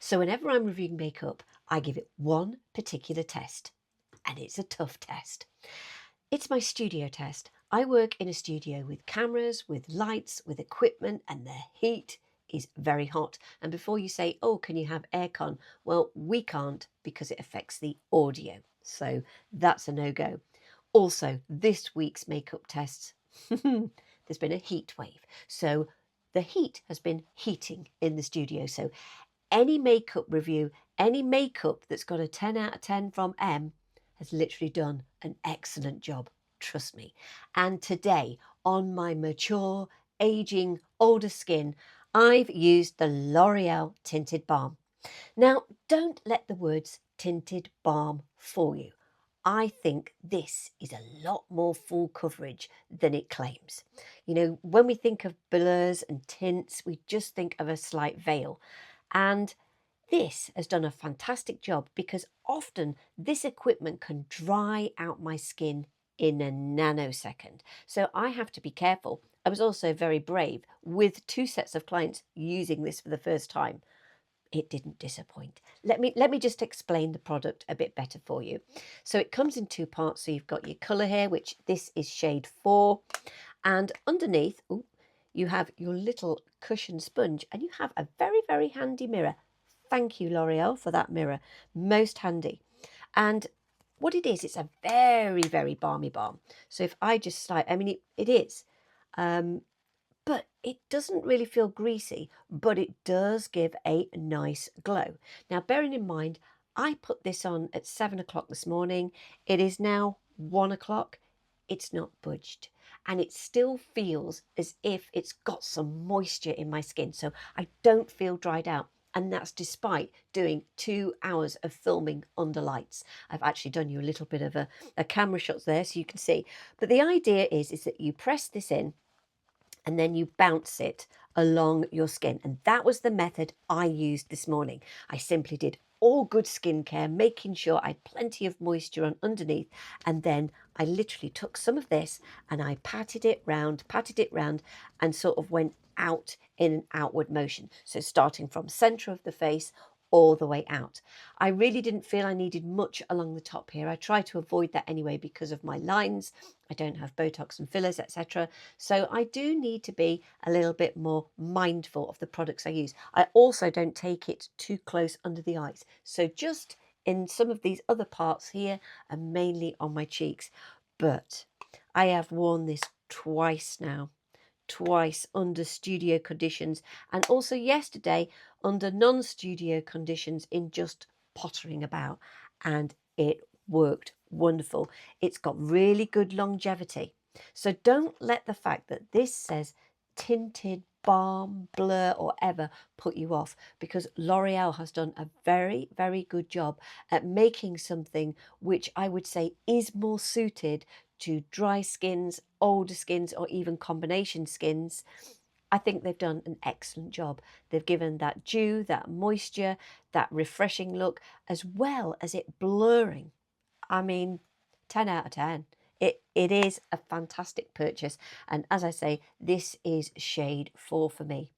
So whenever I'm reviewing makeup, I give it one particular test, and it's a tough test. It's my studio test. I work in a studio with cameras, with lights, with equipment, and the heat is very hot. And before you say, oh, can you have aircon? Well, we can't because it affects the audio. So that's a no-go. Also, this week's makeup tests, there's been a heat wave. So the heat has been heating in the studio. So any makeup review, any makeup that's got a 10 out of 10 from M has literally done an excellent job. Trust me. And today, on my mature, aging, older skin, I've used the L'Oreal Tinted Balm. Now, don't let the words tinted balm fool you. I think this is a lot more full coverage than it claims. You know, when we think of blurs and tints, we just think of a slight veil. And this has done a fantastic job because often this equipment can dry out my skin in a nanosecond. So I have to be careful. I was also very brave with two sets of clients using this for the first time. It didn't disappoint. Let me just explain the product a bit better for you. So it comes in two parts. So you've got your colour here, which this is shade 4. And underneath, ooh, you have your little cushion sponge, and you have a very, very handy mirror. Thank you, L'Oreal, for that mirror. Most handy. And what it is, it's a very, very balmy balm. So if I just slide, I mean, it is. But it doesn't really feel greasy, but it does give a nice glow. Now, bearing in mind, I put this on at 7 o'clock this morning. It is now 1 o'clock. It's not budged. And it still feels as if it's got some moisture in my skin. So I don't feel dried out. And that's despite doing 2 hours of filming under lights. I've actually done you a little bit of a camera shots there so you can see. But the idea is that you press this in, and then you bounce it along your skin. And that was the method I used this morning. I simply did all good skincare, making sure I had plenty of moisture on underneath. And then I literally took some of this and I patted it round, and sort of went out in an outward motion. So starting from center of the face all the way out. I really didn't feel I needed much along the top here. I try to avoid that anyway because of my lines. I don't have Botox and fillers, etc. So I do need to be a little bit more mindful of the products I use. I also don't take it too close under the eyes. So just in some of these other parts here and mainly on my cheeks. But I have worn this twice now. Twice under studio conditions, and also yesterday under non-studio conditions in just pottering about, and it worked wonderful. It's got really good longevity. So don't let the fact that this says tinted balm, blur or ever put you off, because L'Oreal has done a very, very good job at making something which I would say is more suited to dry skins, older skins, or even combination skins. I think they've done an excellent job. They've given that dew, that moisture, that refreshing look, as well as it blurring. I mean, 10 out of 10. It is a fantastic purchase. And as I say, this is shade 4 for me.